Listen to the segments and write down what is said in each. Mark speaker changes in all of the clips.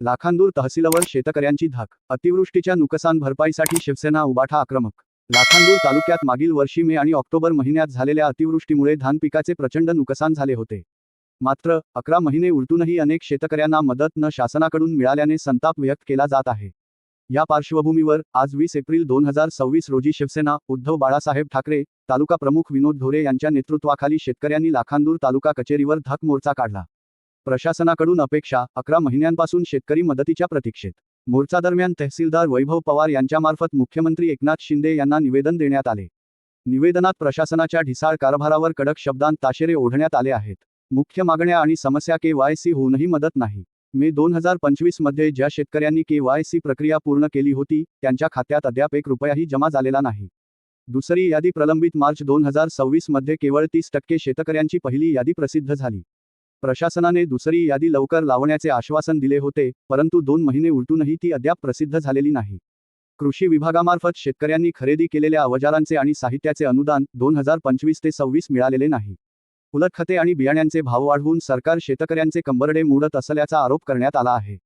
Speaker 1: लाखांदूर तहसीलवर शेतकऱ्यांची धाक। अतिवृष्टीच्या नुकसान भरपाईसाठी शिवसेना उबाठा आक्रमक। लाखांदूर तालुक्यात मागील वर्षी मे आणि ऑक्टोबर महिन्यात झालेल्या अतिवृष्टीमुळे धान पिकाचे प्रचंड नुकसान झाले होते। मात्र 11 महिने उलटूनही अनेक शेतकऱ्यांना मदत न शासनाकडून मिळाल्याने संताप व्यक्त केला जात आहे। या पार्श्वभूमीवर आज 20 एप्रिल 2026 रोजी शिवसेना उद्धव बाळासाहेब ठाकरे तालुका प्रमुख विनोद ढोरे यांच्या नेतृत्वाखाली शेतकऱ्यांनी लाखांदूर तालुका कचेरीवर धक मोर्चा काढला। प्रशासनाकडून अपेक्षा 11 महिन्यांपासून शेतकरी मदतीच्या प्रतीक्षेत। मोर्चादरम्यान तहसीलदार वैभव पवार यांच्यामार्फत मुख्यमंत्री एकनाथ शिंदे यांना निवेदन देण्यात आले। निवेदनात प्रशासनाच्या ढिसाळ कारभारावर कडक शब्दांत ताशेरे ओढण्यात आले आहेत। मुख्य मागण्या आणि समस्या KYC होऊनही मदत नाही। मे 2025 मध्ये ज्या शेतकऱ्यांनी KYC प्रक्रिया पूर्ण केली होती त्यांच्या खात्यात अद्याप 1 रुपयाही जमा झालेला नाही। दुसरी यादी प्रलंबित मार्च 2026 मध्ये केवळ 30% शेतकऱ्यांची पहिली यादी प्रसिद्ध झाली। प्रशासनाने दुसरी यादी लवकर लावण्याचे आश्वासन दिले होते, परंतु 2 महिने उलटूनही ती अद्याप प्रसिद्ध झालेली नाही। कृषी विभागामार्फत शेतकऱ्यांनी खरेदी केलेल्या अवजारांचे आणि साहित्याचे अनुदान 2025 ते 26 मिळालेले नाही। उलट खते आणि बियाण्यांचे भाव वाढवून सरकार शेतकऱ्यांचे कंबरडे मोडत असल्याचा आरोप करण्यात आला आहे।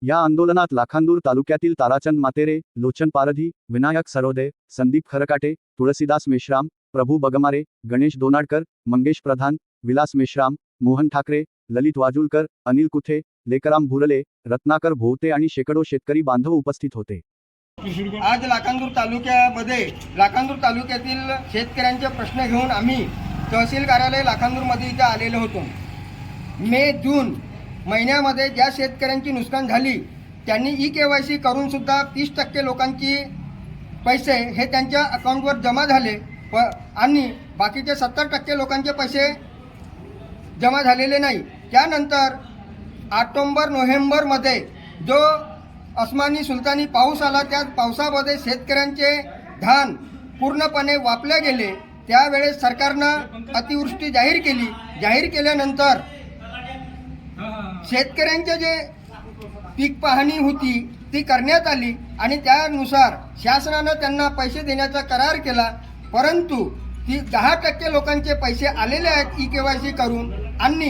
Speaker 1: या आंदोलनात लाखांदूर तालुक्यातील ताराचंद मातेरे, लोचन पारधी, विनायक सरोदे, संदीप खरकाटे, तुळसीदास मेश्राम, प्रभू बगमारे, गणेश दोनाडकर, मंगेश प्रधान, विलास मेश्राम, मोहन ठाकरे, ललित वाजुलकर, अनिल कुथे, लेकराम भुरले, रत्नाकर भोवते आणि शेकडो शेतकरी बांधव उपस्थित होते।
Speaker 2: आज लाखांदूर तालुक्यातील शेतकऱ्यांचे प्रश्न घेऊन आम्ही तहसील कार्यालय लाखांदूरमध्ये इथे आलेलो होतो। मे जून महिन्यामध्ये ज्या शेतकऱ्यांची नुकसान झाली त्यांनी KYC करून सुद्धा 30% लोकांची पैसे हे त्यांच्या अकाउंटवर जमा झाले आणि बाकीचे 70% लोकांचे पैसे जमा झालेले नाही। त्यानंतर ऑक्टोबर-नोव्हेंबरमध्ये जो अस्मानी सुलतानी पाऊस आला, त्या पावसामध्ये शेतकऱ्यांचे धान पूर्णपणे वापले गेले। त्यावेळेस सरकारनं अतिवृष्टी जाहीर केली। जाहीर केल्यानंतर शेतकऱ्यांचे जे पीक पाहणी होती ती करण्यात आली आणि त्यानुसार शासनानं त्यांना पैसे देण्याचा करार केला, परंतु ती 10% लोकांचे पैसे आलेले आहेत KYC करून आणि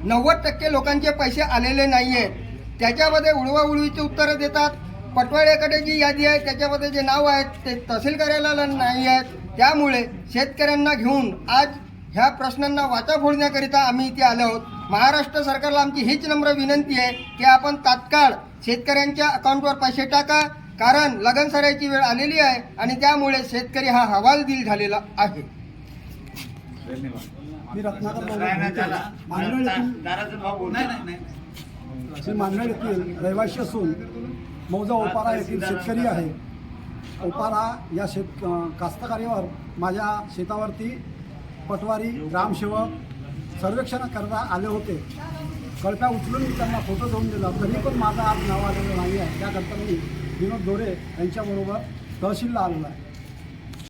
Speaker 2: 90% लोकांचे पैसे आलेले नाही आहेत। त्याच्यामध्ये उडवाउडवीची उत्तरं देतात। पटवाड्याकडे जी यादी आहे त्याच्यामध्ये जे नाव आहेत ते तहसील कार्यालयाला नाही आहेत। त्यामुळे शेतकऱ्यांना घेऊन आज ह्या प्रश्नांना वाचा फोडण्याकरिता आम्ही इथे आलो आहोत। महाराष्ट्र सरकारला आमची हीच नम्र विनंती आहे की आपण तात्काळ शेतकऱ्यांच्या अकाउंटवर पैसे टाका, कारण लगनसराईची वेळ आलेली आहे आणि त्यामुळे शेतकरी हा हवालदिल झालेला आहे।
Speaker 3: मी रत्नाकर मांडळ येथील रहिवासी असून मौजा ओपारा येथील शेतकरी आहे। ओपारा या कास्तकारीवर माझ्या शेतावरती पटवारी, ग्रामसेवक सर्वेक्षणाकरता आले होते। कळप्या उचलून मी त्यांना फोटो देऊन दिला, तरी पण माझा आज नाव आलेलं नाही आहे। त्याकरता मी विनोद ढोरे यांच्याबरोबर तहसीलला आलेलो आहे।